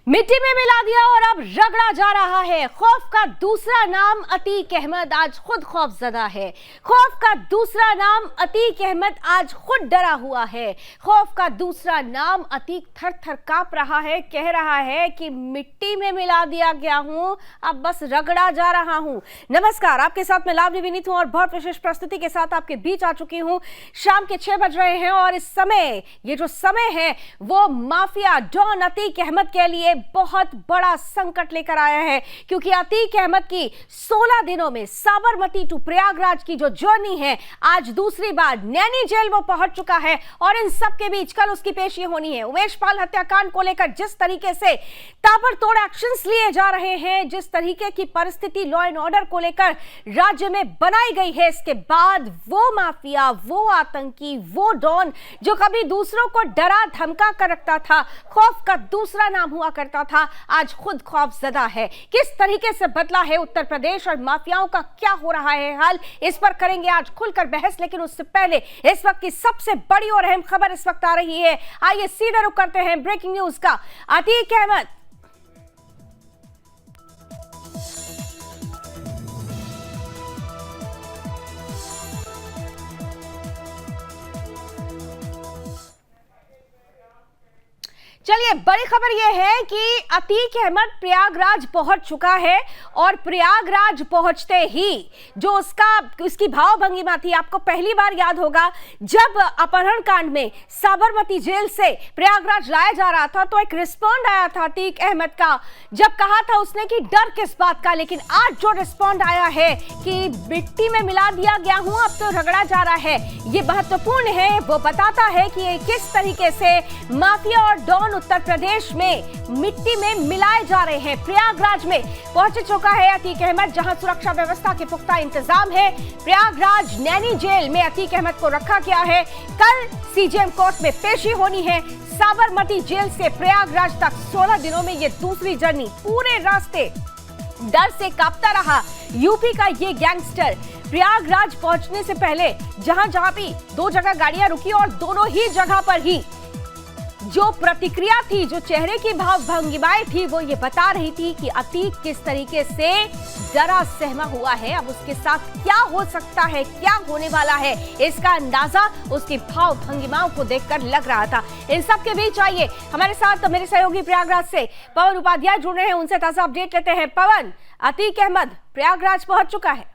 मिट्टी में मिला दिया और अब रगड़ा जा रहा है। खौफ का दूसरा नाम अतीक अहमद आज खुद खौफजदा है। खौफ का दूसरा नाम अतीक अहमद आज खुद डरा हुआ है। खौफ का दूसरा नाम अतीक थर थर कांप रहा है, कह रहा है कि मिट्टी में मिला दिया गया हूं, अब बस रगड़ा जा रहा हूं। नमस्कार, आपके साथ मैं लावनी विनीत हूं और बहुत विशेष प्रस्तुति के साथ आपके बीच आ चुकी हूं। शाम के 6 बज रहे हैं और इस समय ये जो समय है वो माफिया डॉन अतीक अहमद के लिए बहुत बड़ा संकट लेकर आया है, क्योंकि अतीक अहमद की 16 दिनों में साबरमती टू प्रयागराज की जो जर्नी है, आज दूसरी बार नैनी जेल वो पहुंच चुका है और इन सब के बीच कल उसकी पेशी होनी है। उमेश पाल हत्याकांड को लेकर जिस तरीके से ताबड़तोड़ एक्शंस लिए जा रहे हैं, जिस तरीके की परिस्थिति लॉ एंड ऑर्डर को लेकर राज्य में बनाई गई है, इसके बाद वो माफिया, वो आतंकी, वो डॉन जो कभी दूसरों को डरा धमका कर रखता था, खौफ का दूसरा नाम हुआ करता था, आज खुद खौफजदा है। किस तरीके से बदला है उत्तर प्रदेश और माफियाओं का क्या हो रहा है हाल, इस पर करेंगे आज खुलकर बहस। लेकिन उससे पहले इस वक्त की सबसे बड़ी और अहम खबर इस वक्त आ रही है। आइए सीधे रुख करते हैं ब्रेकिंग न्यूज का। अतीक अहमद चलिए, बड़ी खबर यह है कि अतीक अहमद प्रयागराज पहुंच चुका है और प्रयागराज पहुंचते ही जो उसकी भाव भंगिमा थी, आपको पहली बार याद होगा जब अपहरण कांड में साबरमती जेल से प्रयागराज लाया जा रहा था तो एक रिस्पॉन्ड आया था अतीक अहमद का, जब कहा था उसने कि डर किस बात का। लेकिन आज जो रिस्पॉन्ड आया है कि मिट्टी में मिला दिया गया हूं, अब तो रगड़ा जा रहा है, ये महत्वपूर्ण है। वो बताता है कि किस तरीके से माफिया और डॉन उत्तर प्रदेश में मिट्टी में मिलाए जा रहे हैं। प्रयागराज में पहुंच चुका है अतीक अहमद, जहां सुरक्षा व्यवस्था के पुख्ता इंतजाम है। प्रयागराज नैनी जेल में अतीक अहमद को रखा गया है। कल सीजेएम कोर्ट में पेशी होनी है। साबरमती जेल से प्रयागराज तक 16 दिनों में ये दूसरी जर्नी। पूरे रास्ते डर से कांपता रहा यूपी का ये गैंगस्टर। प्रयागराज पहुंचने से पहले जहां भी 2 जगह गाड़ियां रुकी और दोनों ही जगह पर ही जो प्रतिक्रिया थी, जो चेहरे की भाव भंगिमाएं थी, वो ये बता रही थी कि अतीक किस तरीके से डरा सहमा हुआ है। अब उसके साथ क्या हो सकता है, क्या होने वाला है, इसका अंदाजा उसकी भाव भंगिमाओं को देखकर लग रहा था। इन सब के बीच आइए हमारे साथ मेरे सहयोगी प्रयागराज से पवन उपाध्याय जुड़ रहे हैं, उनसे ताजा अपडेट लेते हैं। पवन, अतीक अहमद प्रयागराज पहुंच चुका है।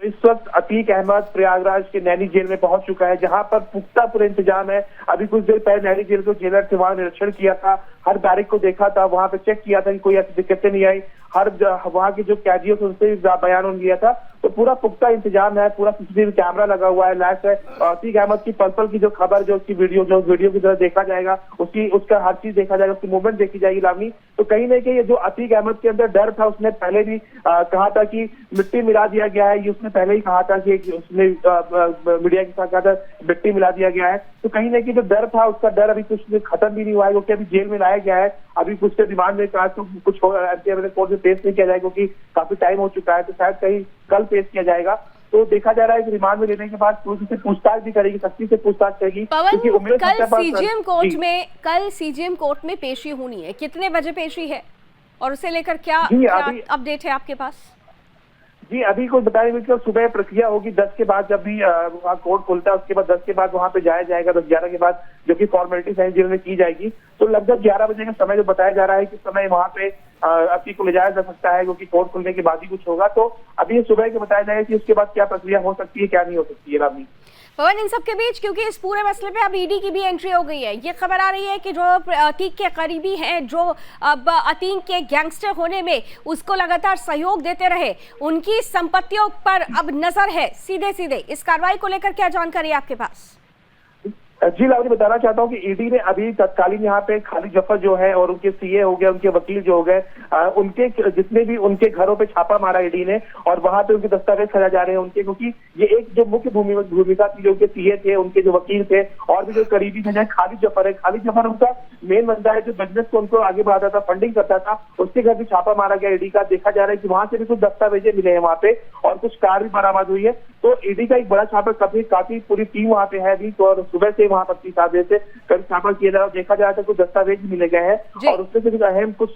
इस वक्त अतीक अहमद प्रयागराज के नैनी जेल में पहुंच चुका है, जहां पर पुख्ता पूरा इंतजाम है। अभी कुछ देर पहले नैनी जेल को जेलर थे, वहां निरीक्षण किया था, हर बैरिक को देखा था, वहां पे चेक किया था कि कोई ऐसी दिक्कतें नहीं आई। हर वहां के जो कैदियों थे उनसे बयान लिया था, तो पूरा पुख्ता इंतजाम है, पूरा सीसीटीवी कैमरा लगा हुआ है, लैस है। अतीक अहमद की पल पल की जो खबर, जो उसकी वीडियो की तरह देखा जाएगा, उसका हर चीज देखा जाएगा, उसकी मूवमेंट देखी जाएगी लावनी। तो कहीं ना कहीं ये जो अतीक अहमद के अंदर डर था, उसने पहले भी कहा था कि मिट्टी मिला दिया गया है, ये उसने पहले ही कहा था कि उसने मीडिया के साथ कहा था मिट्टी मिला दिया गया है। तो कहीं ना कहीं जो डर था, उसका डर अभी कुछ खत्म भी नहीं हुआ है, क्योंकि अभी जेल में लाया गया है। अभी कुछ के रिमांड में कहा तो कुछ कोर्ट में पेश नहीं किया जाएगा, क्योंकि काफी टाइम हो चुका है, तो शायद कहीं कल पेश किया जाएगा। तो देखा जा रहा है कि रिमांड में लेने के बाद पुलिस से पूछताछ भी करेगी, सख्ती से पूछताछ करेगी। पवन, कल सीजेएम कोर्ट में पेशी होनी है, कितने बजे पेशी है और उसे लेकर क्या अपडेट है आपके पास? जी, अभी कुछ बताने में सुबह प्रक्रिया होगी 10 के बाद, जब भी वहाँ कोर्ट खुलता है उसके बाद 10 के बाद वहाँ पे जाया जाएगा, 10-11 के बाद, जो कि फॉर्मेलिटी साइन जेल में की जाएगी। तो लगभग 11 बजे का समय जो बताया जा रहा है कि समय वहाँ पे अतीक को ले जाया जा सकता है, क्योंकि कोर्ट खुलने के बाद ही कुछ होगा। तो अभी सुबह के बताया जाएगा कि उसके बाद क्या प्रक्रिया हो सकती है, क्या नहीं हो सकती है। रामी पवन, इन सब के बीच क्योंकि इस पूरे मसले पे अब ईडी की भी एंट्री हो गई है, ये खबर आ रही है कि जो अतीक के करीबी हैं, जो अब अतीक के गैंगस्टर होने में उसको लगातार सहयोग देते रहे, उनकी संपत्तियों पर अब नजर है सीधे सीधे। इस कार्रवाई को लेकर क्या जानकारी है आपके पास? जी लावनी, बताना चाहता हूँ कि ईडी ने अभी तत्कालीन यहाँ पे खालिद जफर जो है और उनके सीए हो गए, उनके वकील जो हो गए, उनके जितने भी उनके घरों पे छापा मारा ईडी ने, और वहां पे उनके दस्तावेज खजाए जा रहे हैं उनके, क्योंकि ये एक जो मुख्य भूमिका थी, जो उनके सीए थे, उनके जो वकील थे और भी जो करीबी थे, खालिद जफर है। खालिद जफर उनका मेन बंदा है, जो बिजनेस को उनको आगे बढ़ाता था, फंडिंग करता था। उसके घर भी छापा मारा गया ईडी का। देखा जा रहा है कि वहां से भी कुछ दस्तावेजें मिले हैं वहां पे और कुछ कार भी बरामद हुई है। तो ईडी का एक बड़ा छापा, काफी पूरी टीम वहां पे है अभी। तो और सुबह से वहाँ पर 30 आदमी से कल छापा किया जा, देखा जाए तो कुछ दस्तावेज मिले गए हैं और उसमें से कुछ अहम कुछ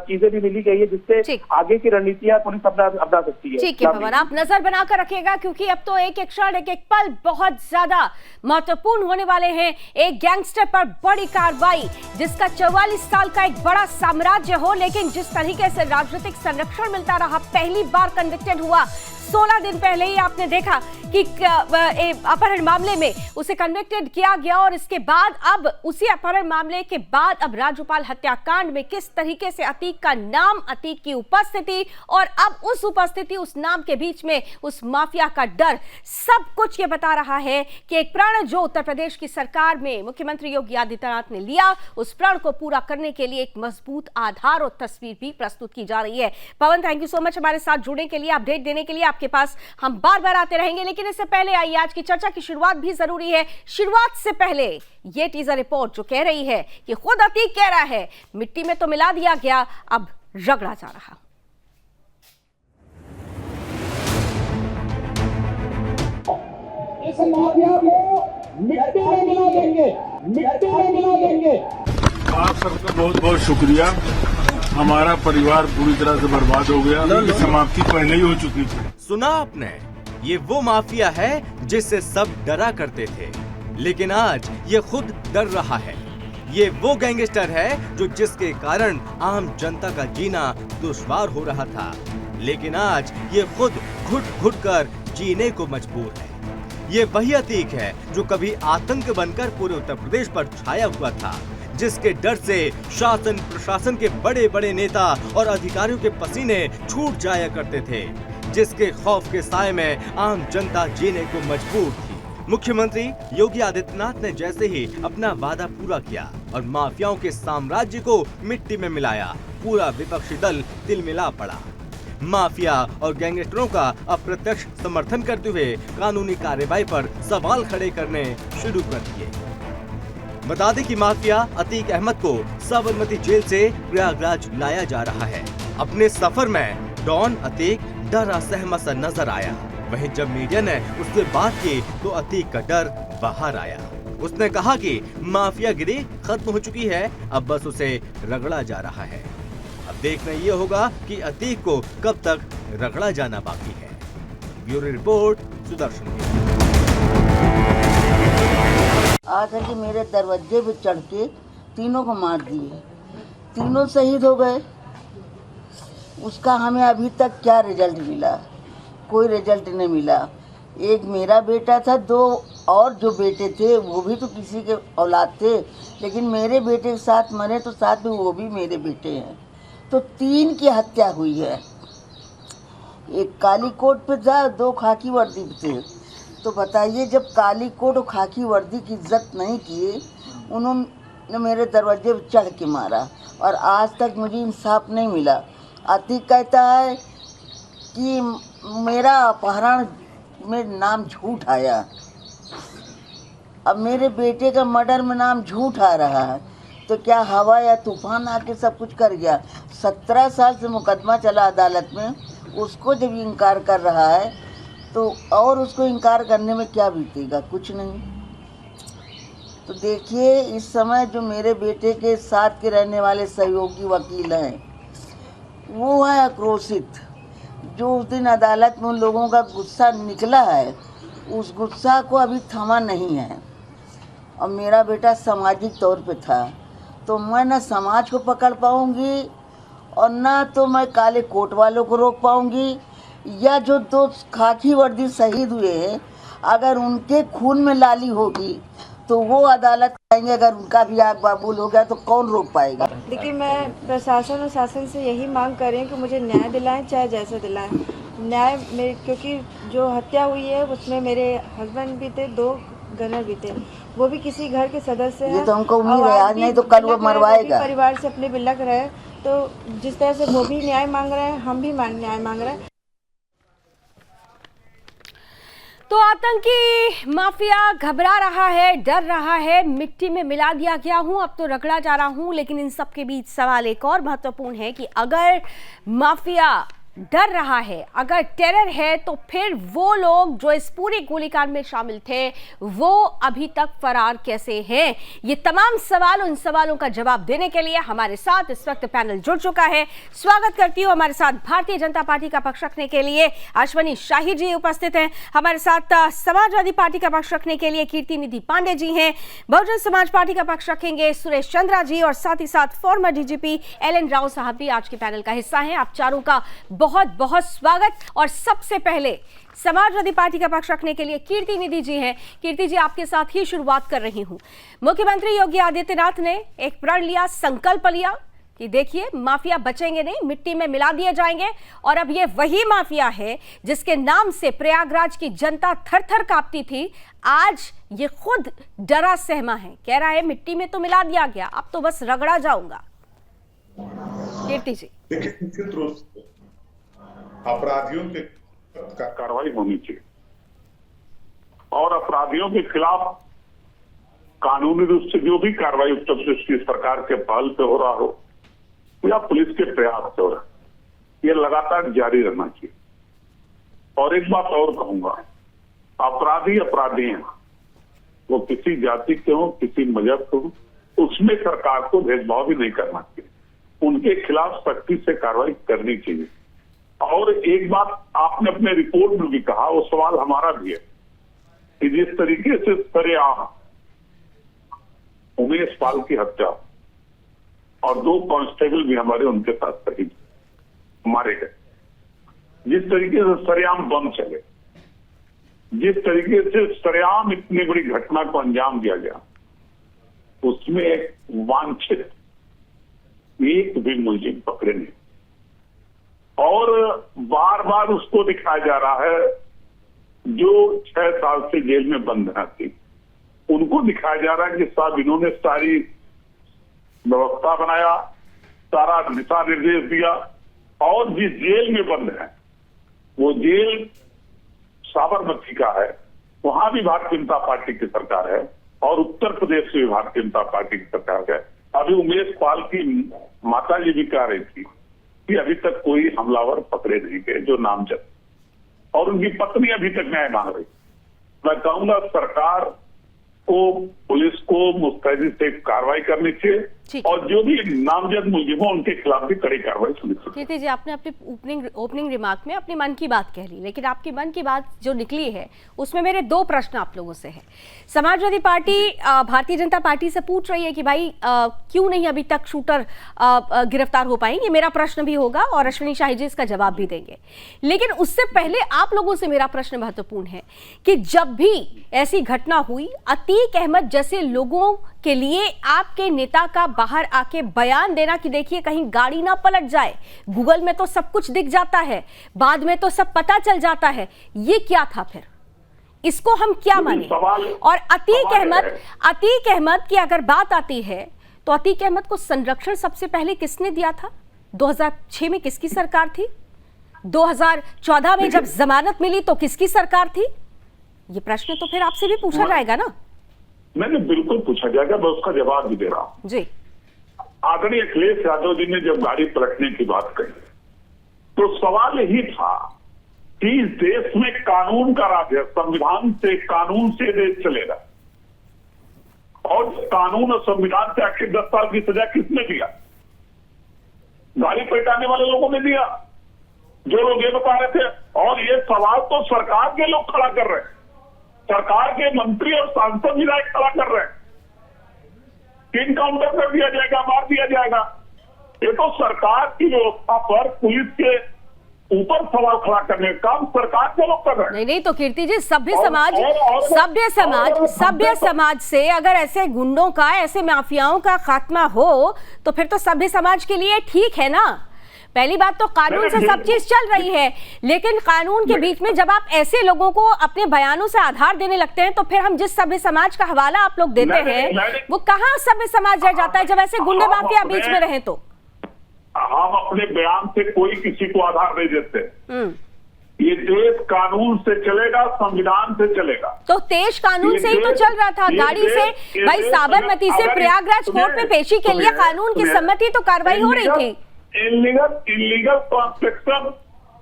चीजें भी मिली गई है जिससे आगे की रणनीतियां पुलिस अपना सकती है। ठीक है पवन, आप नजर बनाकर रखिएगा क्योंकि अब तो एक एक क्षण एक एक पल बहुत ज्यादा महत्वपूर्ण होने वाले हैं। एक गैंगस्टर पर बड़ी कार्रवाई, जिसका 44 साल का एक बड़ा साम्राज्य हो, लेकिन जिस तरीके से राजनीतिक संरक्षण मिलता रहा, पहली बार कन्विक्टेड हुआ। 16 दिन पहले ही आपने देखा कि अपहरण मामले में उसे कन्विक्टेड किया गया और इसके बाद अब उसी अपहरण मामले के बाद अब राज्यपाल हत्याकांड में किस तरीके से अतीक का नाम, अतीक की उपस्थिति और अब उस उपस्थिति, उस नाम के बीच में उस माफिया का डर, सब कुछ ये बता रहा है कि एक प्रण जो उत्तर प्रदेश की सरकार में मुख्यमंत्री योगी आदित्यनाथ ने लिया, उस प्रण को पूरा करने के लिए एक मजबूत आधार और तस्वीर भी प्रस्तुत की जा रही है। पवन, थैंक यू सो मच हमारे साथ जुड़ने के लिए, अपडेट देने के लिए। आपके पास हम बार बार आते रहेंगे, लेकिन इससे पहले आइए, आज की चर्चा की शुरुआत भी जरूरी है। शुरुआत से पहले ये टीजर रिपोर्ट जो कह रही है कि खुद अतीक कह रहा है मिट्टी में तो मिला दिया गया, अब रगड़ा जा रहा। इस माफिया को मिट्टी में मिला देंगे, मिट्टी में मिला देंगे। आप सबका बहुत बहुत शुक्रिया। हमारा परिवार पूरी तरह से बर्बाद हो गया, समाप्ति पहले ही हो चुकी थी। सुना आपने, ये वो माफिया है जिससे सब डरा करते थे, लेकिन आज ये खुद डर रहा है। ये वो गैंगस्टर है जो जिसके कारण आम जनता का जीना दुश्वार हो रहा था, लेकिन आज ये खुद घुट घुट कर जीने को मजबूर है। ये वही अतीक है जो कभी आतंक बनकर पूरे उत्तर प्रदेश पर छाया हुआ था, जिसके डर से शासन प्रशासन के बड़े बड़े नेता और अधिकारियों के पसीने छूट जाया करते थे, जिसके खौफ के साए में आम जनता जीने को मजबूर थी। मुख्यमंत्री योगी आदित्यनाथ ने जैसे ही अपना वादा पूरा किया और माफियाओं के साम्राज्य को मिट्टी में मिलाया, पूरा विपक्षी दल तिलमिला पड़ा। माफिया और गैंगस्टरों का अप्रत्यक्ष समर्थन करते हुए कानूनी कार्रवाई पर सवाल खड़े करने शुरू कर दिए। बता दें कि माफिया अतीक अहमद को साबरमती जेल से प्रयागराज लाया जा रहा है। अपने सफर में डॉन अतीक डरा सहमा सा नजर आया। वहीं जब मीडिया ने उससे बात की तो अतीक का डर बाहर आया। उसने कहा कि माफियागिरी खत्म हो चुकी है, अब बस उसे रगड़ा जा रहा है। अब देखना ये होगा कि अतीक को कब तक रगड़ा जाना बाकी है। Bureau report, Sudarshan. आकर के मेरे दरवाजे पे चढ़ के तीनों को मार दिए, तीनों शहीद हो गए। उसका हमें अभी तक क्या रिजल्ट मिला? कोई रिजल्ट नहीं मिला। एक मेरा बेटा था, दो और जो बेटे थे वो भी तो किसी के औलाद थे, लेकिन मेरे बेटे के साथ मरे तो साथ में वो भी मेरे बेटे हैं। तो 3 की हत्या हुई है। एक काली कोट पे था, 2 खाकी वर्दी पे थे। तो बताइए, जब काली कोट और खाकी वर्दी की इज्जत नहीं की, उन्होंने मेरे दरवाजे पर चढ़ के मारा और आज तक मुझे इंसाफ नहीं मिला। अतीक कहता है कि मेरा अपहरण में नाम झूठ आया, अब मेरे बेटे का मर्डर में नाम झूठ आ रहा है। तो क्या हवा या तूफान आके सब कुछ कर गया? 17 साल से मुकदमा चला अदालत में, उसको जब इनकार कर रहा है तो और उसको इनकार करने में क्या बीतेगा? कुछ नहीं। तो देखिए, इस समय जो मेरे बेटे के साथ के रहने वाले सहयोगी वकील हैं, वो है आक्रोशित। जो उस दिन अदालत में उन लोगों का गुस्सा निकला है, उस गुस्सा को अभी थमा नहीं है। और मेरा बेटा सामाजिक तौर पे था, तो मैं ना समाज को पकड़ पाऊंगी और ना तो मैं काले कोट वालों को रोक पाऊंगी, या जो 2 खाकी वर्दी शहीद हुए हैं, अगर उनके खून में लाली होगी तो वो अदालत आएंगे। अगर उनका भी आग बबूल हो गया तो कौन रोक पाएगा? देखिए, मैं प्रशासन और शासन से यही मांग कर रही हूँ कि मुझे न्याय दिलाएं, चाहे जैसे दिलाएं। न्याय मेरे, क्योंकि जो हत्या हुई है उसमें मेरे हस्बैंड भी थे, 2 गनर भी थे, वो भी किसी घर के सदस्य हैं। ये तो हमको उम्मीद है, आज नहीं तो कल वो मरवाएगा। परिवार से अपने बिलक रहे, तो जिस तरह से वो भी न्याय मांग रहे हैं, हम भी न्याय मांग रहे हैं। तो आतंकी माफिया घबरा रहा है, डर रहा है, मिट्टी में मिला दिया गया हूं, अब तो रगड़ा जा रहा हूं। लेकिन इन सब के बीच सवाल एक और महत्वपूर्ण है कि अगर माफिया डर रहा है। अगर टेरर है तो फिर वो लोग जो इस पूरी गोलीकांड में शामिल थे वो अभी तक फरार कैसे हैं? ये तमाम सवाल, उन सवालों का जवाब देने के लिए हमारे साथ इस वक्त पैनल जुड़ चुका है। स्वागत करती हूँ हमारे साथ भारतीय जनता पार्टी का पक्ष रखने के लिए अश्विनी शाही जी उपस्थित हैं, हमारे साथ समाजवादी पार्टी का पक्ष रखने के लिए कीर्ति निधि पांडे जी हैं, बहुजन समाज पार्टी का पक्ष रखेंगे सुरेश चंद्रा जी, और साथ ही साथ फॉर्मर डीजीपी एल.एन. राव साहब भी आज के पैनल का हिस्सा हैं। आप चारों का बहुत बहुत स्वागत। और सबसे पहले समाजवादी पार्टी का पक्ष रखने के लिए कीर्ति निधि जी हैं। कीर्ति जी, आपके साथ ही शुरुआत कर रही हूं। मुख्यमंत्री योगी आदित्यनाथ ने एक प्रण लिया, संकल्प लिया कि देखिए माफिया बचेंगे नहीं, मिट्टी में मिला दिए जाएंगे। और अब ये वही माफिया है जिसके नाम से प्रयागराज की जनता थर-थर कांपती थी, आज ये खुद डरा सहमा है, कह रहा है मिट्टी में तो मिला दिया गया, अब तो बस रगड़ा जाऊंगा। कीर्ति जी, देखिए, निश्चित रूप से अपराधियों के कार्रवाई होनी चाहिए और अपराधियों के खिलाफ कानूनी रूप से जो भी कार्रवाई उत्तर प्रदेश की सरकार के पहल पे हो रहा हो या पुलिस के प्रयास से हो रहा है, ये लगातार जारी रहना चाहिए। और एक बात और कहूंगा, अपराधी अपराधी हैं, वो किसी जाति के हो, किसी मजहब के हो, उसमें सरकार को भेदभाव भी नहीं करना चाहिए, उनके खिलाफ सख्ती से कार्रवाई करनी चाहिए। और एक बात आपने अपने रिपोर्ट में भी कहा, वो सवाल हमारा भी है कि जिस तरीके से सरेआम उमेश पाल की हत्या और 2 कांस्टेबल भी हमारे उनके साथ शहीद मारे गए, जिस तरीके से सरेआम बम चले, जिस तरीके से सरेआम इतनी बड़ी घटना को अंजाम दिया गया, उसमें एक वांछित एक भी मुलजिम पकड़े नहीं। और बार बार उसको दिखाया जा रहा है जो 6 साल से जेल में बंद है थी, उनको दिखाया जा रहा है कि साहब इन्होंने सारी व्यवस्था बनाया, सारा दिशा निर्देश दिया, और जिस जेल में बंद है वो जेल साबरमती का है, वहां भी भारतीय जनता पार्टी की सरकार है, और उत्तर प्रदेश में भी भारतीय जनता पार्टी की सरकार है। अभी उमेश पाल की माता जी भी कह रही थी कि अभी तक कोई हमलावर पकड़े नहीं गए जो नामजद, और उनकी पत्नी अभी तक न्याय मांग रही। मैं कहूंगा सरकार को, पुलिस को मुस्तैदी से कार्रवाई करनी चाहिए, और जो भी नामजद मुलजिम हो उनके खिलाफ भी कड़ी कार्रवाई सुनिश्चित। कीर्ति जी, आपने अपनी ओपनिंग रिमार्क में अपने मन की बात कह ली, लेकिन आपकी मन की बात जो निकली है उसमें मेरे 2 प्रश्न आप लोगों से है। समाजवादी पार्टी भारतीय जनता पार्टी से पूछ रही है कि भाई क्यों नहीं अभी तक शूटर गिरफ्तार हो पाएंगे, मेरा प्रश्न भी होगा और अश्विनी शाही जी इसका जवाब भी देंगे। लेकिन उससे पहले आप लोगों से मेरा प्रश्न महत्वपूर्ण है कि जब भी ऐसी घटना हुई, अतीक अहमद जैसे लोगों के लिए आपके नेता का बाहर आके बयान देना कि देखिए कहीं गाड़ी ना पलट जाए, गूगल में तो सब कुछ दिख जाता है, बाद में तो सब पता चल जाता है, ये क्या था फिर? इसको हम क्या माने? और अतीक अहमद की अगर बात आती है तो अतीक अहमद को संरक्षण सबसे पहले किसने दिया था? 2006 में किसकी सरकार थी? 2014 में जब जमानत मिली तो किसकी सरकार थी? ये प्रश्न तो फिर आपसे भी पूछा जाएगा ना? मैंने बिल्कुल पूछा जाएगा, मैं उसका जवाब भी दे रहा हूं जी। आदरणीय अखिलेश यादव जी ने जब गाड़ी पलटने की बात कही तो सवाल यही था कि इस देश में कानून का राज है, संविधान से, कानून से देश चलेगा, और कानून और संविधान से आखिर 10 साल की सजा किसने दिया? गाड़ी पलटाने वाले लोगों ने दिया, जो लोग ये बता रहे थे। और ये सवाल तो सरकार के लोग खड़ा कर रहे हैं, सरकार के मंत्री और सांसद विधायक खड़ा कर रहे हैं कि इनकाउंटर कर दिया जाएगा, मार दिया जाएगा। ये तो सरकार की व्यवस्था पर पुलिस के ऊपर सवाल खड़ा करने का काम सरकार के लोग कर रहे हैं। नहीं तो कीर्ति जी, सभ्य समाज से अगर ऐसे गुंडों का, ऐसे माफियाओं का खात्मा हो तो फिर तो सभ्य समाज के लिए ठीक है ना। पहली बात तो कानून से सब चीज चल रही है, लेकिन कानून के बीच में जब आप ऐसे लोगों को अपने बयानों से आधार देने लगते हैं तो फिर हम जिस सभ्य समाज का हवाला आप लोग देते हैं वो कहाँ सभ्य समाज रह जाता है जब ऐसे गुंडे माफिया बीच में रहे तो? हम अपने बयान से कोई किसी को आधार नहीं देते। ये देश कानून से चलेगा, संविधान से चलेगा। तो देश कानून से ही तो चल रहा था, गाड़ी से भाई साबरमती से प्रयागराज कोर्ट में पेशी के लिए कानून की सम्मति तो कार्रवाई हो रही थी। इलीगल कंस्ट्रक्शन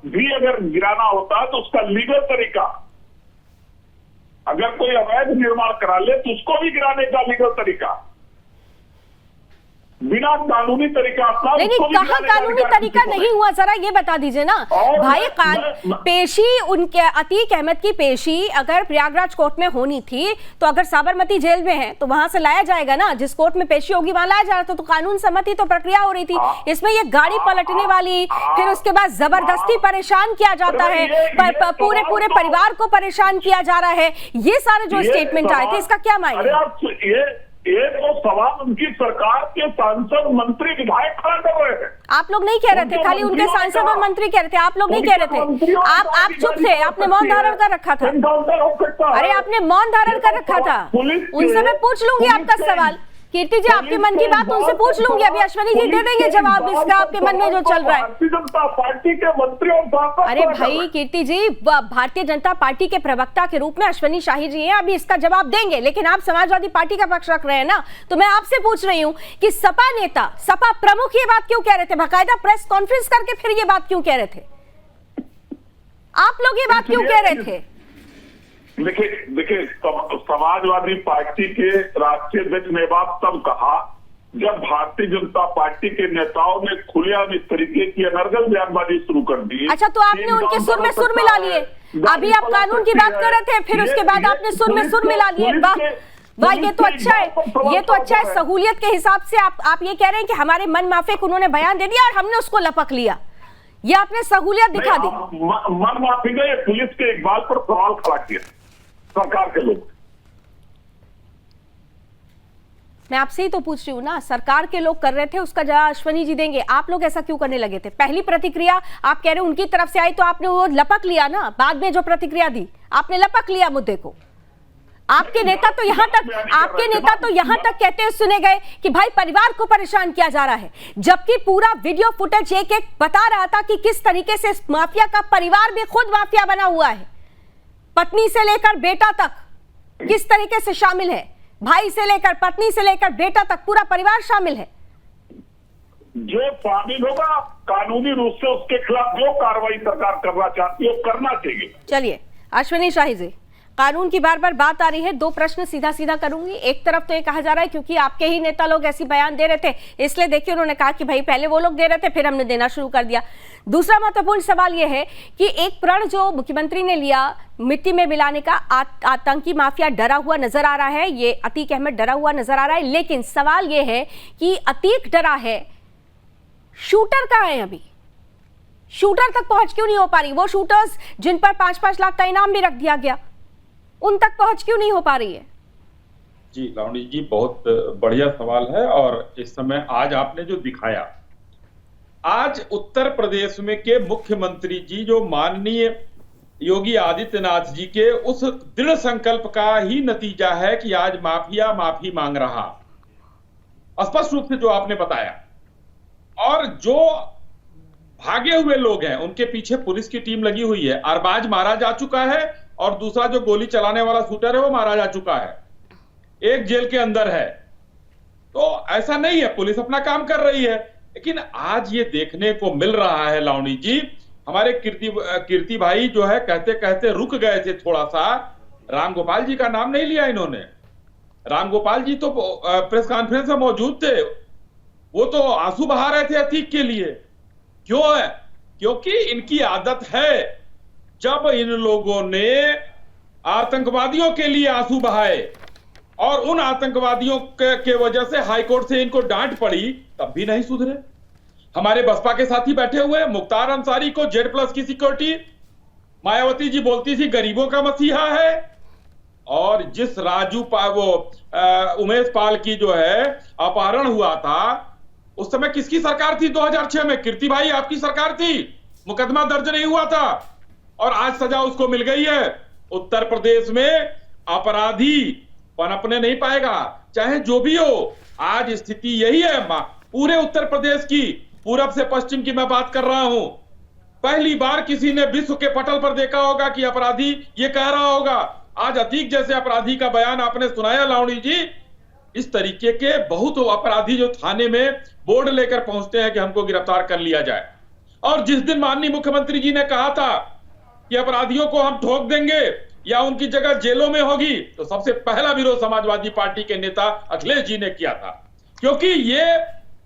भी अगर गिराना होता तो उसका लीगल तरीका, अगर कोई अवैध निर्माण करा ले तो उसको भी गिराने का लीगल तरीका, बिना कानूनी तरीका अपना। नहीं, कहाँ कानूनी तरीका नहीं हुआ, जरा ये बता दीजिए ना भाई। पेशी उनके अतीक अहमद की पेशी अगर प्रयागराज कोर्ट में होनी थी तो अगर साबरमती जेल में है तो वहां से लाया जाएगा ना, जिस कोर्ट में पेशी होगी वहां लाया जा रहा था, तो कानून सम्मति तो प्रक्रिया हो रही थी। इसमें ये गाड़ी पलटने वाली, फिर उसके बाद जबरदस्ती परेशान किया जाता है, पूरे परिवार को परेशान किया जा रहा है, ये सारे जो स्टेटमेंट आए थे, इसका क्या मायने? ये तो सवाल उनकी सरकार के सांसद, मंत्री, विधायक खड़ा कर रहे हैं। आप लोग नहीं कह रहे थे, खाली उनके सांसद और मंत्री कह रहे थे, आप लोग नहीं कह रहे थे। आप चुप थे, आपने मौन धारण कर रखा था। अरे आपने मौन धारण कर रखा था। उनसे मैं पूछ लूंगी आपका सवाल, कीर्ति जी, आपके मन की बात उनसे पूछ लूंगी। अभी अश्विनी जी दे देंगे जवाब इसका, आपके मन में जो चल रहा है। भारतीय जनता पार्टी के मंत्री और सांसद। अरे भाई कीर्ति जी, भारतीय जनता पार्टी के प्रवक्ता के रूप में अश्विनी शाही जी हैं, अभी इसका जवाब देंगे, लेकिन आप समाजवादी पार्टी का पक्ष रख रहे हैं ना, तो मैं आपसे पूछ रही हूँ कि सपा नेता, सपा प्रमुख ये बात क्यों कह रहे थे? बाकायदा प्रेस कॉन्फ्रेंस करके फिर ये बात क्यों कह रहे थे? आप लोग ये बात क्यों कह रहे थे? देखिए, समाजवादी पार्टी के राष्ट्रीय अध्यक्ष ने बात तब कहा जब भारतीय जनता पार्टी के नेताओं ने खुलेआम इस तरीके की अनर्गल बयानबाजी शुरू कर दी। अच्छा, तो आपने उनके सुर में सुर मिला लिए। अभी आप कानून की बात कर रहे थे, फिर उसके बाद आपने सुर में सुर मिला लिए। वाह, ये तो अच्छा है, ये तो अच्छा है। सहूलियत के हिसाब से आप ये कह रहे हैं कि हमारे मन माफिक उन्होंने बयान दे दिया और हमने उसको लपक लिया, ये आपने सहूलियत दिखा दी। मन माफी ने पुलिस के इकबाल पर सवाल खड़ा किया, सरकार के लोग। मैं आपसे ही तो पूछ रही हूँ ना, सरकार के लोग कर रहे थे, उसका जवाब अश्विनी जी देंगे। आप लोग ऐसा क्यों करने लगे थे? पहली प्रतिक्रिया आप कह रहे हैं उनकी तरफ से आई तो आपने वो लपक लिया ना, बाद में जो प्रतिक्रिया दी आपने लपक लिया मुद्दे को। आपके नेता तो यहां तक कहते हुए सुने गए कि भाई परिवार को परेशान किया जा रहा है, जबकि पूरा वीडियो फुटेज एक बता रहा था कि किस तरीके से इस माफिया का परिवार भी खुद माफिया बना हुआ है। पत्नी से लेकर बेटा तक किस तरीके से शामिल है, भाई से लेकर पत्नी से लेकर बेटा तक पूरा परिवार शामिल है। जो शामिल होगा कानूनी रूप से उसके खिलाफ जो कार्रवाई सरकार करना चाहती है करना चाहिए। चलिए अश्विनी शाही जी, कानून की बार बार बात आ रही है, दो प्रश्न सीधा सीधा करूंगी। एक तरफ तो ये कहा जा रहा है क्योंकि आपके ही नेता लोग ऐसी बयान दे रहे थे, इसलिए देखिए उन्होंने कहा कि भाई पहले वो लोग दे रहे थे फिर हमने देना शुरू कर दिया। दूसरा महत्वपूर्ण सवाल यह है कि एक प्रण जो मुख्यमंत्री ने लिया मिट्टी में मिलाने का, आतंकी माफिया डरा हुआ नजर आ रहा है, ये अतीक अहमद डरा हुआ नजर आ रहा है, लेकिन सवाल यह है कि अतीक डरा है, शूटर कहाँ है? अभी शूटर तक पहुंच क्यों नहीं हो पा रही? वो शूटर्स जिन पर 5-5 लाख का इनाम भी रख दिया गया, उन तक पहुंच क्यों नहीं हो पा रही है? जी लावणी जी, बहुत बढ़िया सवाल है। और इस समय आज आपने जो दिखाया, आज उत्तर प्रदेश में के मुख्यमंत्री जी जो माननीय योगी आदित्यनाथ जी के उस दृढ़ संकल्प का ही नतीजा है कि आज माफिया माफी मांग रहा, स्पष्ट रूप से जो आपने बताया। और जो भागे हुए लोग हैं उनके पीछे पुलिस की टीम लगी हुई है। अरबाज मारा जा चुका है और दूसरा जो गोली चलाने वाला शूटर है वो मारा जा चुका है, एक जेल के अंदर है। तो ऐसा नहीं है, पुलिस अपना काम कर रही है। लेकिन आज ये देखने को मिल रहा है लावणी जी, हमारे कीर्ति भाई जो है कहते कहते रुक गए थे थोड़ा सा। रामगोपाल जी का नाम नहीं लिया इन्होंने। रामगोपाल जी तो प्रेस कॉन्फ्रेंस में मौजूद थे, वो तो आंसू बहा रहे थे अतीक के लिए। क्यों है? क्योंकि इनकी आदत है, जब इन लोगों ने आतंकवादियों के लिए आंसू बहाए और उन आतंकवादियों के वजह से हाईकोर्ट से इनको डांट पड़ी, तब भी नहीं सुधरे। हमारे बसपा के साथी बैठे हुए, मुख्तार अंसारी को Z+ की सिक्योरिटी, मायावती जी बोलती थी गरीबों का मसीहा है। और जिस उमेश पाल की जो है अपहरण हुआ था, उस समय किसकी सरकार थी? 2006 में कीर्ति भाई आपकी सरकार थी, मुकदमा दर्ज नहीं हुआ था और आज सजा उसको मिल गई है। उत्तर प्रदेश में अपराधी पनपने नहीं पाएगा, चाहे जो भी हो। आज स्थिति यही है पूरे उत्तर प्रदेश की, पूरब से पश्चिम की मैं बात कर रहा हूं। पहली बार किसी ने विश्व के पटल पर देखा होगा कि अपराधी ये कह रहा होगा। आज अतीक जैसे अपराधी का बयान आपने सुनाया लावणी जी। इस तरीके के बहुत अपराधी जो थाने में बोर्ड लेकर पहुंचते हैं कि हमको गिरफ्तार कर लिया जाए, और जिस दिन माननीय मुख्यमंत्री जी ने कहा था कि अपराधियों को हम ठोक देंगे या उनकी जगह जेलों में होगी, तो सबसे पहला विरोध समाजवादी पार्टी के नेता अखिलेश जी ने किया था, क्योंकि ये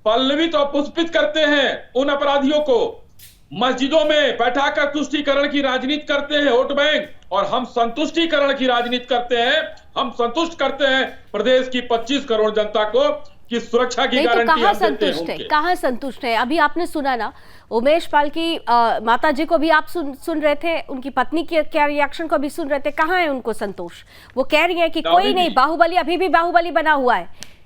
पल्लवित और पुष्पित करते हैं उन अपराधियों को, मस्जिदों में बैठाकर तुष्टीकरण की राजनीति करते हैं, वोट बैंक, और हम संतुष्टीकरण की राजनीति करते हैं। हम संतुष्ट करते हैं प्रदेश की 25 करोड़ जनता को कि सुरक्षा की गारंटी हम देते हैं। कहाँ संतुष्ट है? अभी आपने सुना ना, उमेश पाल की माता जी को भी आप सुन रहे थे, उनकी पत्नी की क्या रिएक्शन को भी सुन रहे थे। कहाँ है उनको संतोष? वो कह रही है कि कोई नहीं, बाहुबली अभी भी बाहुबली बना हुआ है।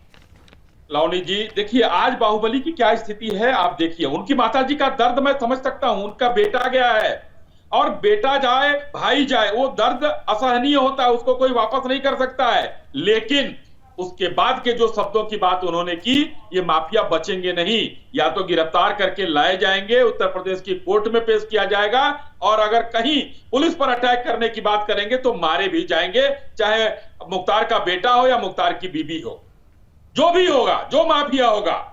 लावणी जी देखिए, आज बाहुबली की क्या स्थिति है आप देखिए। उनकी माताजी का दर्द मैं समझ सकता हूं, उनका बेटा गया है और बेटा जाए भाई जाए, वो दर्द असहनीय होता है, उसको कोई वापस नहीं कर सकता है। लेकिन उसके बाद के जो शब्दों की बात उन्होंने की, ये माफिया बचेंगे नहीं, या तो गिरफ्तार करके लाए जाएंगे, उत्तर प्रदेश की कोर्ट में पेश किया जाएगा, और अगर कहीं पुलिस पर अटैक करने की बात करेंगे तो मारे भी जाएंगे, चाहे मुख्तार का बेटा हो या मुख्तार की बीबी हो, जो भी होगा, जो माफिया होगा।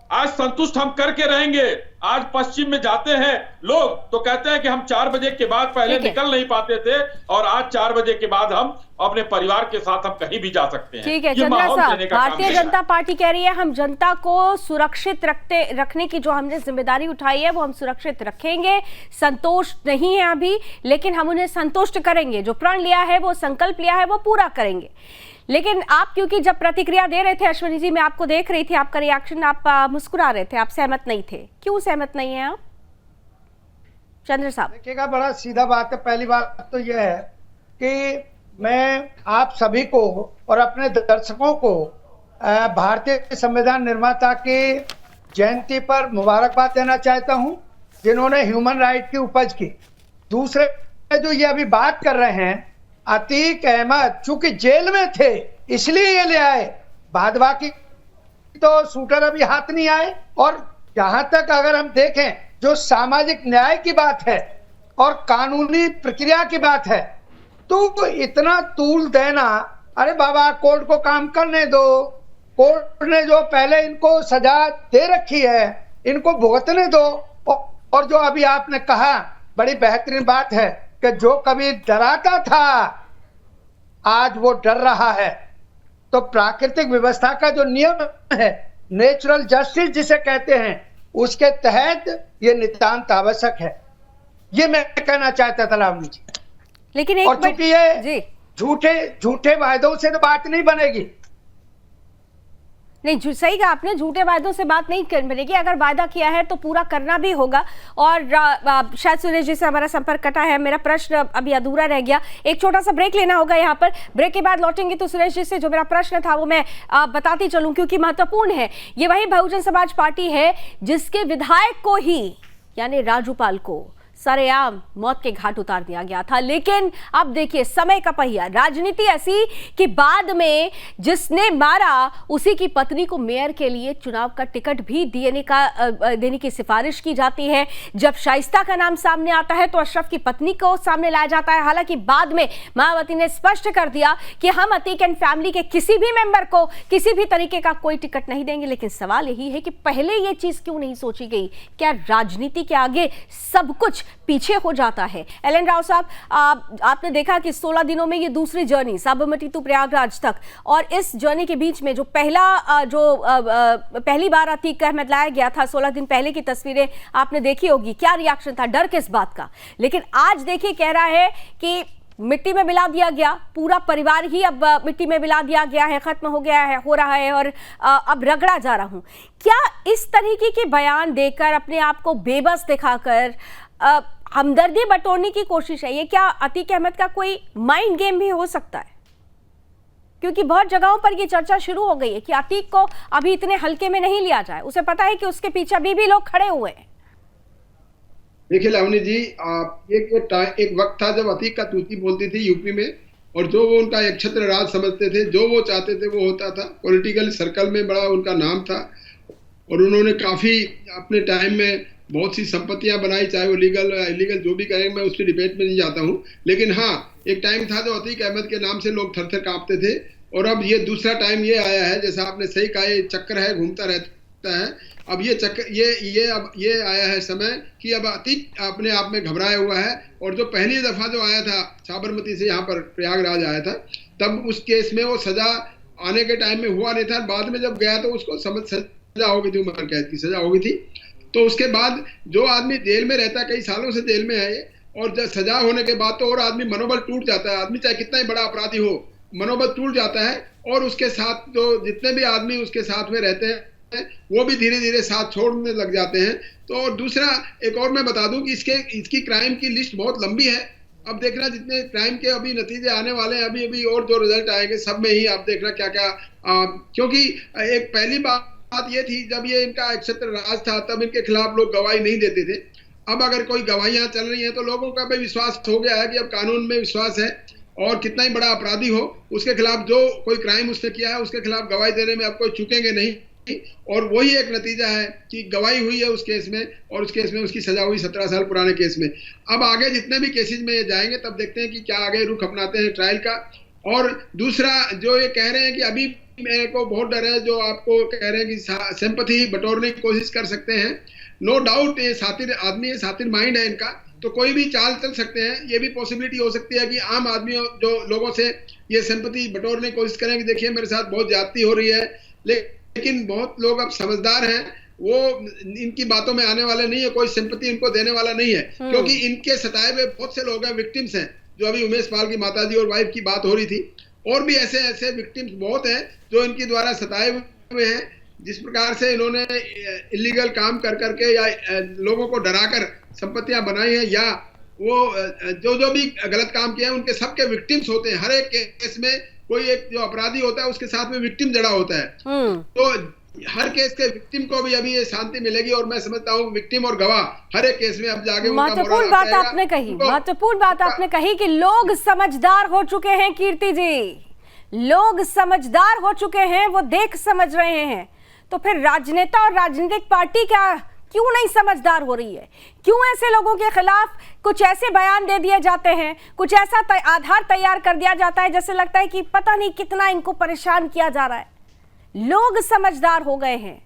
आज संतुष्ट हम करके रहेंगे। आज पश्चिम में जाते हैं लोग तो कहते हैं कि हम 4 बजे के बाद पहले निकल नहीं पाते थे, और आज 4 बजे के बाद हम अपने परिवार के साथ हम कहीं भी जा सकते हैं। ठीक है चंद्रा साहब, भारतीय जनता पार्टी कह रही है हम जनता को सुरक्षित रखने की जो हमने जिम्मेदारी उठाई है वो हम सुरक्षित रखेंगे। संतोष नहीं है अभी, लेकिन हम उन्हें संतुष्ट करेंगे। जो प्रण लिया है, वो संकल्प लिया है, वो पूरा करेंगे। लेकिन आप क्योंकि जब प्रतिक्रिया दे रहे थे अश्विनी जी, मैं आपको देख रही थी, आपका रिएक्शन, आप मुस्कुरा रहे थे, आप सहमत नहीं थे। क्यों सहमत नहीं है आप चंद्र साहब? देखिएगा, बड़ा सीधा बात है। पहली बात तो यह है कि मैं आप सभी को और अपने दर्शकों को भारतीय संविधान निर्माता की जयंती पर मुबारकबाद देना चाहता हूं, जिन्होंने ह्यूमन राइट की उपज की। दूसरे जो ये अभी बात कर रहे हैं, अतीक अहमद चूंकि जेल में थे इसलिए ये ले आए, बाद बाकी तो शूटर अभी हाथ नहीं आए। और जहां तक अगर हम देखें, जो सामाजिक न्याय की बात है और कानूनी प्रक्रिया की बात है, तो इतना तूल देना, अरे बाबा कोर्ट को काम करने दो, कोर्ट ने जो पहले इनको सजा दे रखी है इनको भुगतने दो। और जो अभी आपने कहा, बड़ी बेहतरीन बात है कि जो कभी डराता था आज वो डर रहा है। तो प्राकृतिक व्यवस्था का जो नियम है, नेचुरल जस्टिस जिसे कहते हैं, उसके तहत ये नितांत आवश्यक है। ये मैं कहना चाहता था लावणी जी। लेकिन एक और चूंकि ये झूठे वायदों से तो बात नहीं बनेगी। नहीं, सही कहा आपने, झूठे वायदों से बात नहीं बनेगी। अगर वायदा किया है तो पूरा करना भी होगा। और शायद सुरेश जी से हमारा संपर्क कटा है, मेरा प्रश्न अभी अधूरा रह गया। एक छोटा सा ब्रेक लेना होगा यहाँ पर, ब्रेक के बाद लौटेंगे तो सुरेश जी से जो मेरा प्रश्न था वो मैं बताती चलूं, क्योंकि महत्वपूर्ण है। ये वही बहुजन समाज पार्टी है जिसके विधायक को ही, यानी राजूपाल को, सरेआम मौत के घाट उतार दिया गया था। लेकिन अब देखिए, समय का पहिया, राजनीति ऐसी कि बाद में जिसने मारा उसी की पत्नी को मेयर के लिए चुनाव का टिकट भी देने की सिफारिश की जाती है। जब शाइस्ता का नाम सामने आता है तो अशरफ की पत्नी को सामने लाया जाता है। हालांकि बाद में मायावती ने स्पष्ट कर दिया कि हम अतीक एंड फैमिली के किसी भी मेंबर को किसी भी तरीके का कोई टिकट नहीं देंगे। लेकिन सवाल यही है कि पहले ये चीज क्यों नहीं सोची गई? क्या राजनीति के आगे सब कुछ पीछे हो जाता है? एल.एन. राव साहब, आपने देखा कि 16 दिनों में ये दूसरी जर्नी, साबरमती टू प्रयागराज तक, और इस जर्नी के बीच में जो पहली बार अतीक अहमद लाया गया था, 16 दिन पहले की तस्वीरें आपने देखी होगी, क्या रिएक्शन था, डर किस बात का? लेकिन आज देखिए, कह रहा है कि मिट्टी में मिला दिया गया, पूरा परिवार ही अब मिट्टी में मिला दिया गया है, खत्म हो गया है, हो रहा है, और अब रगड़ा जा रहा हूं। क्या इस तरीके के बयान देकर, अपने आप को बेबस दिखाकर हमदर्दी बटोरने की कोशिश है? ये क्या अतीक अहमद का कोई माइंड गेम भी हो सकता है? क्योंकि बहुत जगहों पर ये चर्चा शुरू हो गई है कि अतीक को अभी इतने हल्के में नहीं लिया जाए, उसे पता है कि उसके पीछे अभी भी लोग खड़े हुए हैं। देखिए लावणी जी, एक वक्त था जब अतीक का तूती बोलती थी यूपी में, और जो वो उनका एक छत्र राज समझते थे, जो वो चाहते थे वो होता था। पॉलिटिकल सर्कल में बड़ा उनका नाम था, और उन्होंने काफी अपने टाइम में बहुत सी संपत्तियां बनाई, चाहे वो लीगल या इलीगल जो भी करें, मैं उसकी डिबेट में नहीं जाता हूं। लेकिन हाँ, एक टाइम था जो अतीक अहमद के नाम से लोग थर थर कांपते थे, और अब ये दूसरा टाइम ये आया है, जैसा आपने सही कहा, ये चक्कर है, घूमता रहता सकता है। अब ये चक्कर अब ये आया है समय कि अब अतीक अपने आप में घबराया हुआ है, और जो पहली दफा जो आया था साबरमती से यहाँ पर प्रयागराज आया था, तब उस केस में वो सजा आने के टाइम में हुआ नहीं था, बाद में जब गया तो उसको सजा हो गई थी, उम्र कैद की सजा हो गई थी। तो उसके बाद जो आदमी जेल में रहता, कई सालों से जेल में है, और जब सजा होने के बाद तो और आदमी मनोबल टूट जाता है, आदमी चाहे कितना ही बड़ा अपराधी हो मनोबल टूट जाता है, और उसके साथ जो जितने भी आदमी उसके साथ में रहते हैं वो भी धीरे धीरे साथ छोड़ने लग जाते हैं। तो और दूसरा एक और मैं बता दूं कि इसकी क्राइम की लिस्ट बहुत लंबी है। अब देखना जितने क्राइम के अभी नतीजे आने वाले हैं, अभी और जो रिजल्ट आएंगे सब में ही आप देखना क्या क्या, क्योंकि एक पहली बात ये थी जब ये इनका एकछत्र राज था तब इनके खिलाफ लोग गवाही नहीं देते थे। अब अगर कोई गवाहियां चल रही हैं तो लोगों का भी विश्वास हो गया है कि अब कानून में विश्वास है, और कितना ही बड़ा अपराधी हो उसके खिलाफ जो कोई क्राइम उसने किया है उसके खिलाफ गवाही देने में अब कोई चूकेंगे नहीं। और वही एक नतीजा है कि गवाही हुई है उस केस में, और उस केस में उसकी सजा हुई 17 साल पुराने केस में। अब आगे जितने भी केसेस में ये जाएंगे तब देखते हैं कि क्या आगे रुख अपनाते हैं ट्रायल का। और दूसरा जो ये कह रहे हैं कि अभी मेरे को बहुत डर है, जो आपको कह रहे हैं कि सिंपैथी बटोरने की कोशिश कर सकते हैं, नो डाउट ये सातिर आदमी है, सातिर माइंड है इनका, तो कोई भी चाल चल सकते हैं। ये भी पॉसिबिलिटी हो सकती है कि आम आदमी जो लोगों से ये सिंपैथी बटोरने की कोशिश करें कि देखिए मेरे साथ बहुत ज्यादती हो रही है, लेकिन बहुत लोग अब समझदार हैं, वो इनकी बातों में आने वाले नहीं है, कोई सिंपैथी इनको देने वाला नहीं है, क्योंकि इनके सताए हुए बहुत से लोग हैं, विक्टिम्स हैं। जो अभी उमेश पाल की माताजी और वाइफ की बात हो रही थी, और भी ऐसे विक्टिम्स बहुत हैं जो इनके द्वारा सताए हुए हैं। जिस प्रकार से इन्होंने इलीगल काम कर करके या लोगों को डराकर संपत्तियां बनाई हैं, या वो जो भी गलत काम किया है उनके सबके विक्टिम्स होते हैं। हर एक केस में कोई एक जो अपराधी होता है उसके साथ में विक्टिम जड़ा होता है। तो हर केस के विक्टिम को भी अभी ये शांति मिलेगी, और मैं समझता हूँ विक्टिम और गवाह हर एक केस में अब जाके महत्वपूर्ण बात आपने कही, महत्वपूर्ण बात आपने कही कि लोग समझदार हो चुके हैं। कीर्ति जी, लोग समझदार हो चुके हैं, वो देख समझ रहे हैं। तो फिर राजनेता और राजनीतिक पार्टी क्यों नहीं समझदार हो रही है? क्यों ऐसे लोगों के खिलाफ कुछ ऐसे बयान दे दिए जाते हैं, कुछ ऐसा आधार तैयार कर दिया जाता है जैसे लगता है कि पता नहीं कितना इनको परेशान किया जा रहा है। लोग समझदार हो गए हैं,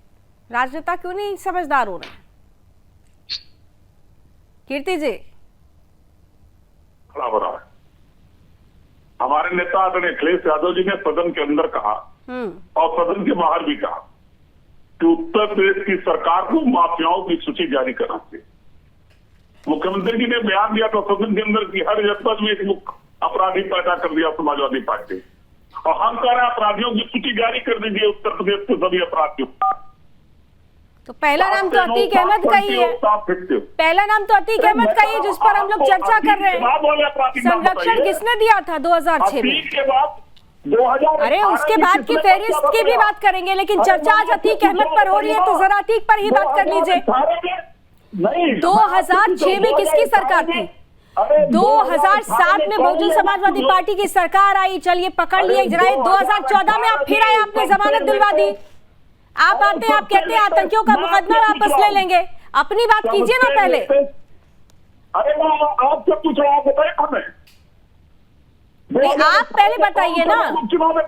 राजनेता क्यों नहीं समझदार हो रहे हैं? कीर्ति जी, हमारे नेता आदरणीय अखिलेश यादव जी ने सदन के अंदर कहा और सदन के बाहर भी कहा कि उत्तर प्रदेश की सरकार को माफियाओं की सूची जारी करना चाहिए। मुख्यमंत्री जी ने बयान दिया था सदन के अंदर कि हर जनपद में एक मुख्य अपराधी पैदा कर दिया समाजवादी पार्टी, और हम कह रहे हैं अपराधियों की सूची जारी कर दीजिए उत्तर प्रदेश के सभी अपराधियों। तो पहला नाम तो अतीक अहमद का ही है, पहला नाम तो अतीक अहमद का ही है जिस पर हम लोग चर्चा कर रहे हैं। संरक्षण किसने दिया था 2006 में? अरे उसके बाद की फहरिस्त की भी बात करेंगे, लेकिन चर्चा आज अतीक अहमद पर हो रही है, तो जरा अतीक पर ही बात कर लीजिए। 2006 में किसकी सरकार थी? 2007 में बहुजन समाजवादी पार्टी की सरकार आई, चलिए पकड़ लिए जरा। 2014 में आप फिर आए, आपने जमानत दिलवा दी। आप आते हैं, आप कहते हैं आतंकियों का मुकदमा वापस ले लेंगे। अपनी बात कीजिए ना पहले। अरे आपसे पूछो, आप बताइए हमें। आप पहले बताइए ना,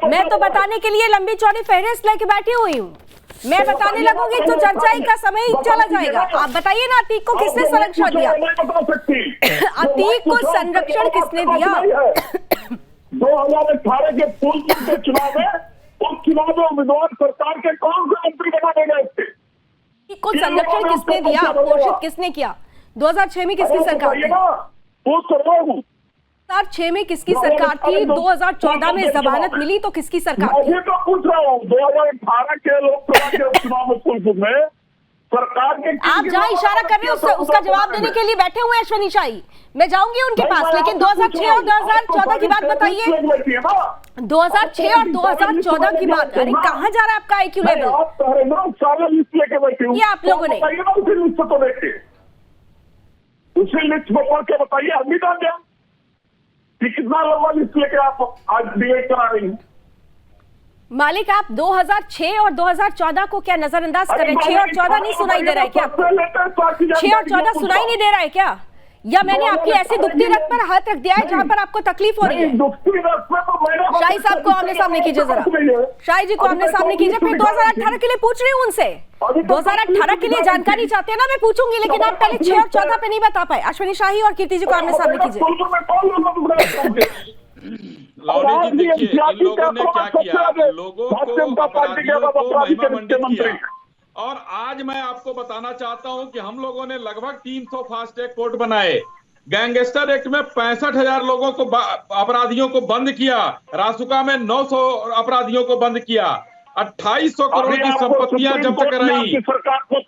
मैं तो बताने के लिए लंबी चौड़ी फहरिस्त लेके बैठी हुई हूँ। मैं बताने लगूंगी तो चर्चा का समय ही चला जाएगा। आप बताइए ना, अतीक को किसने संरक्षण दिया? अतीक को संरक्षण किसने दिया? 2018 के पूर्व के चुनाव में, उस चुनाव में उम्मीदवार सरकार के कौन से मंत्री बना गए थे? अतीक को संरक्षण किसने दिया, घोषित किसने किया? 2006 में किसकी सरकार थी? 2006 में किसकी सरकार थी? 2014 में जमानत मिली तो किसकी सरकार थी? मैं तो पूछ रहा हूँ 2018 के लोकसभा के उपचुनाव में सरकार के, आप जहाँ इशारा कर रहे हैं उसका जवाब देने के लिए बैठे हुए हैं अश्विनी शाही। मैं जाऊंगी उनके पास, लेकिन 2006 और 2014 की बात बताइए। 2006 और 2014 की बात, अरे कहाँ जा रहा है आपका आईक्यू लेवल? ये आप लोगों ने उसी लिस्ट में पढ़ के बताइए, हम भी जान जाए कि कितना लंबा लिस्ट लेके आप आज डिबेट करा रही हैं। मालिक, आप 2006 और 2014 को क्या नजरअंदाज कर रहे हैं? 6 और 14 नहीं सुनाई दे रहा है क्या? 6 और 14 सुनाई नहीं दे रहा है क्या? या मैंने आपकी ऐसी दुखती रथ पर हाथ रख दिया है जहां पर आपको तकलीफ हो रही है? शाही साहब को आमने सामने कीजिए जरा, शाही जी को आमने सामने कीजिए। फिर 2018 के लिए पूछ रही हूँ उनसे, 2018 के लिए जानकारी चाहते हैं ना, मैं पूछूंगी, लेकिन आप पहले 6 और 14 पे नहीं बता पाए। अश्विनी शाही और कीर्ति जी को आमने सामने कीजिए। लावणी जी देखिए, इन लोगों ने क्या किया, लोगों को अपराधियों को महिमा मंडित किया। और आज मैं आपको बताना चाहता हूं कि हम लोगों ने लगभग 300 फास्ट ट्रैक कोर्ट बनाए, गैंगस्टर एक्ट में 65,000 लोगों को अपराधियों को बंद किया, रासुका में 900 अपराधियों को बंद किया, 2800 करोड़ की संपत्तियां जब्त कराई,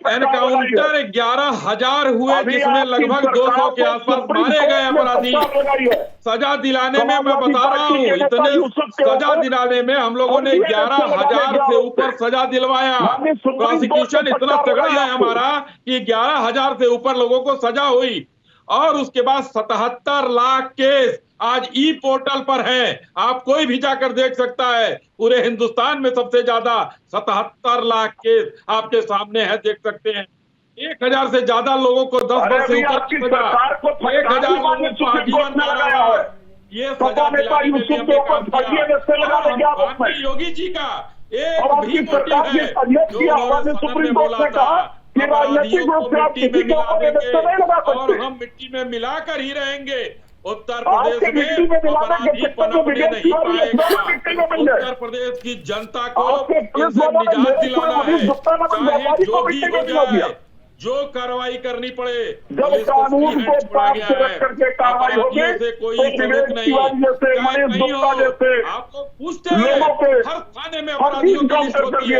एनकाउंटर 11,000 हुए जिसमें लगभग 200 के आसपास मारे गए अपराधी। सजा दिलाने में मैं बता रहा हूँ, इतने सजा दिलाने में हम लोगों ने 11,000 से ऊपर सजा दिलवाया। प्रोसिक्यूशन इतना तगड़ा है हमारा कि 11,000 से ऊपर लोगों को सजा हुई। और उसके बाद 77 लाख केस आज ई पोर्टल पर है, आप कोई भी जाकर देख सकता है। पूरे हिंदुस्तान में सबसे ज्यादा 77 लाख केस आपके सामने है, देख सकते हैं। 1,000 से ज्यादा लोगों को 10 वर्ष से ऊपर की सजा, 1,000 लोगों को आजीवन कारावास, ये सजा दिलाने के लिए हमने काम किया। और योगी जी का एक भी मोटिव है जो उन्होंने सदन में बोला था, अपराधियों को मिट्टी में मिला देंगे और हम मिट्टी में मिलाकर ही रहेंगे। उत्तर प्रदेश में अपराधी पनपने नहीं पाएगा। उत्तर प्रदेश की जनता को इनसे निजात दिलाना है, चाहे जो भी हो जाए, जो कार्रवाई करनी पड़े। पुलिस को फ्री हैंड छोड़ा गया है, अपराधियों से कोई सलूक नहीं, शिकायत नहीं हो, आप लोग पूछते हैं, हर थाने में अपराधियों की लिस्ट होती है।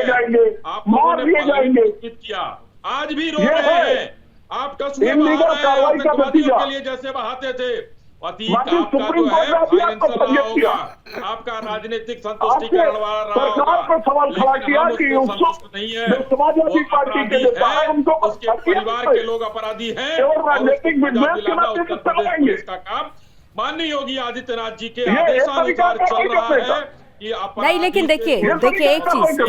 आप लोगों ने पहले सूचित किया, आज भी रो रहे हैं। आप कसूर बहा रहे हैं आतंकवादियों के लिए जैसे बहाते थे। अतीत आपका जो है फाइनेंशियल रहा होगा, आपका राजनीतिक संतुष्टिकरण वाला रहा होगा, लेकिन हम उसको संतुष्ट नहीं है। वो अपराधी है, उसके परिवार के लोग अपराधी हैं, और उसको सजा दिलाना उत्तर प्रदेश पुलिस का काम माननीय योगी आदित्यनाथ जी के आदेशानुसार चल रहा है। नहीं, लेकिन देखिए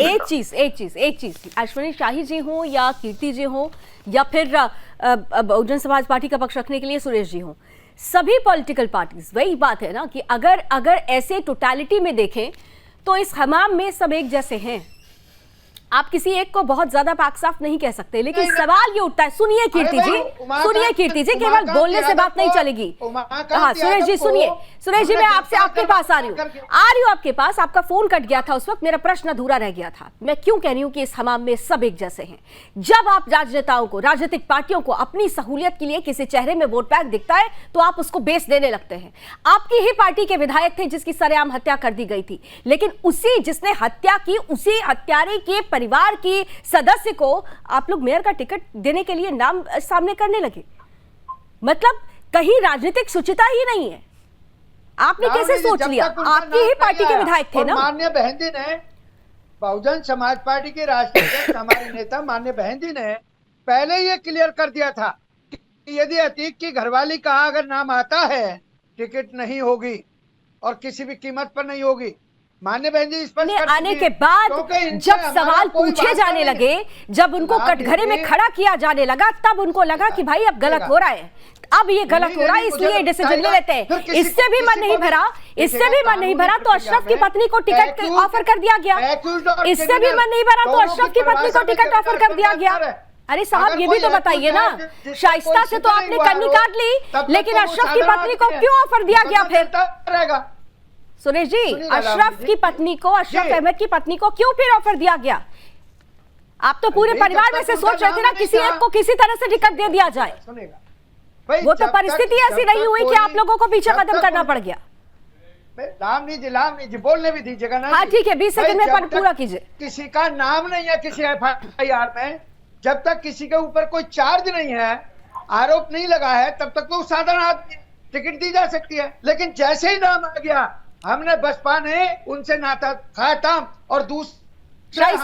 एक चीज अश्विनी शाही जी हो या कीर्ति जी हो या फिर बहुजन समाज पार्टी का पक्ष रखने के लिए सुरेश जी हो, सभी पॉलिटिकल पार्टीज, वही बात है ना कि अगर ऐसे टोटलिटी में देखें तो इस हमाम में सब एक जैसे हैं। आप किसी एक को बहुत ज्यादा पाक साफ नहीं कह सकते, लेकिन सवाल ये उठता है, सुनिए कीर्ति जी, केवल बोलने से बात नहीं चलेगी। हाँ सुरेश जी सुनिए, सुरेश जी मैं आपसे आपके पास आ रही हूँ आपके पास। आपका फोन कट गया था उस वक्त, मेरा प्रश्न अधूरा रह गया था। मैं क्यों कह रही हूँ कि इस हमाम में सब एक जैसे हैं? जब आप राजनेताओं को, राजनीतिक पार्टियों को अपनी सहूलियत के लिए किसी चेहरे में वोट बैंक दिखता है तो आप उसको बेस देने लगते हैं। आपकी ही पार्टी के विधायक थे जिसकी सरेआम हत्या कर दी गई थी, लेकिन उसी जिसने हत्या की, उसी हत्यारे के परिवार की सदस्य को आप लोग मेयर का टिकट देने के लिए नाम सामने करने लगे। मतलब कहीं राजनीतिक शुचिता ही नहीं है। आपने कैसे सोच लिया? आपकी ही पार्टी के विधायक थे ना। माननीय बहन जी ने, बहुजन समाज पार्टी के राष्ट्रीय अध्यक्ष हमारे नेता माननीय बहन जी ने पहले ये क्लियर कर दिया था कि यदि अतीक की घरवाली का अगर नाम आता है, टिकट नहीं होगी और किसी भी कीमत पर नहीं होगी। मान्य बहन जी स्पष्ट आने के बाद जब सवाल पूछे जाने लगे, जब उनको कटघरे में खड़ा किया जाने लगा, तब उनको लगा कि भाई अब गलत हो रहा है, अब ये गलत हो रहा है, इसलिए डिसीजन ले लेते हैं। इससे भी मन नहीं भरा, तो अशरफ की पत्नी को टिकट ऑफर कर दिया गया। इससे भी मन नहीं भरा तो अशरफ की पत्नी को टिकट ऑफर कर दिया गया। अरे साहब ये भी तो बताइए ना, शाइस्ता से तो आपने कन्नी काट ली, लेकिन अशरफ की पत्नी को क्यों ऑफर दिया गया? फिर सुरेश जी, अशरफ की पत्नी को, अशरफ अहमद की पत्नी को क्यों फिर ऑफर दिया गया? आप तो पूरे परिवार में से सोच रहे थे ना किसी एक को किसी तरह से टिकट दे दिया जाए। वो तो परिस्थिति ऐसी नहीं हुई कि आप लोगों को पीछे कदम करना पड़ गया। लावनी जी बोलने भी दीजिएगा ना। हाँ ठीक है, 20 सेकंड में पूरा कीजिए। किसी का नाम नहीं है किसी FIR में, जब तक किसी के ऊपर कोई चार्ज नहीं है, आरोप नहीं लगा है, तब तक तो साधारण आदमी टिकट दी जा सकती है। लेकिन जैसे ही नाम आ गया, हमने बसपा ने उनसे नाता खाता और दूसरा शाही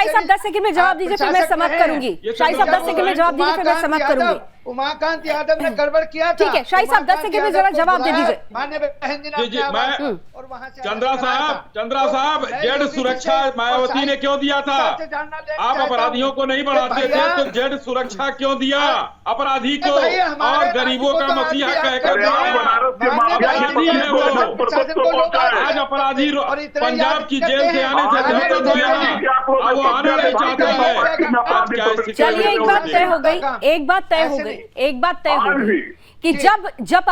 साहब 10 सेकंड में जवाब दीजिए, फिर मैं समाप्त करूंगी। शाही साहब 10 सेकंड में जवाब दीजिए, फिर मैं समाप्त करूंगी। उमाकांत यादव ने गड़बड़ किया था। ठीक है, शाही साहब 10 सेकंड में जरा जवाब दे दीजिए। मान्य बहन जी ने जी, अपने आवाज मैं और वहां से चंद्रा साहब जेड सुरक्षा मायावती ने क्यों दिया था? आप अपराधियों को नहीं बढ़ाते थे तो जेड सुरक्षा क्यों दिया? अपराधी को और गरीबों का मसीहा कहकर आज अपराधी पंजाब की जेल से आने से अब वो आना नहीं चाहता है। चलिए एक बात तय हो गई, एक बात तय हो गई कि जब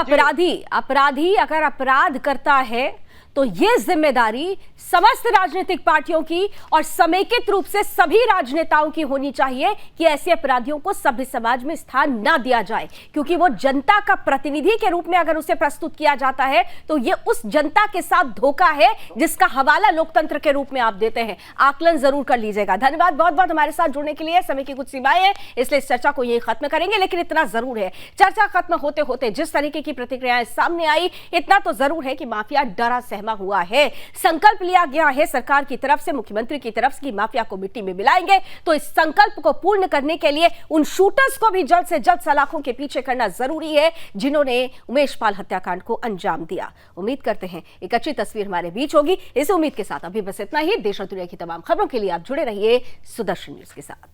अपराधी अगर अपराध करता है तो ये जिम्मेदारी समस्त राजनीतिक पार्टियों की और समेकित रूप से सभी राजनेताओं की होनी चाहिए कि ऐसे अपराधियों को सभ्य समाज में स्थान ना दिया जाए, क्योंकि वो जनता का प्रतिनिधि के रूप में अगर उसे प्रस्तुत किया जाता है तो ये उस जनता के साथ धोखा है जिसका हवाला लोकतंत्र के रूप में आप देते हैं। आकलन जरूर कर लीजिएगा। धन्यवाद बहुत बहुत हमारे साथ जुड़ने के लिए। समय की कुछ सीमाएं हैं, इसलिए इस चर्चा को यही खत्म करेंगे, लेकिन इतना जरूर है, चर्चा खत्म होते होते जिस तरीके की प्रतिक्रियाएं सामने आई, इतना तो जरूर है कि माफिया डरा सहमा हुआ है। संकल्प लिया गया है सरकार की तरफ से, मुख्यमंत्री की तरफ से कि माफिया को मिट्टी में मिलाएंगे। तो इस संकल्प को पूर्ण करने के लिए उन शूटर्स को भी जल्द से जल्द सलाखों के पीछे करना जरूरी है जिन्होंने उमेश पाल हत्याकांड को अंजाम दिया। उम्मीद करते हैं एक अच्छी तस्वीर हमारे बीच होगी। इस उम्मीद के साथ अभी बस इतना ही। देश और दुनिया की तमाम खबरों के लिए आप जुड़े रहिए सुदर्शन न्यूज के साथ।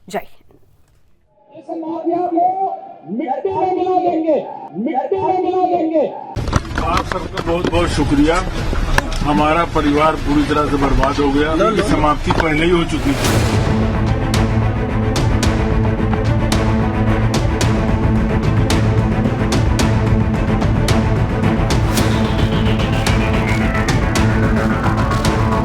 जय हिंद। इस माफिया को मिट्टी में मिला देंगे, मिट्टी में मिला देंगे। आप सबका बहुत बहुत शुक्रिया। हमारा परिवार पूरी तरह से बर्बाद हो गया, समाप्ति पहले ही हो चुकी थी।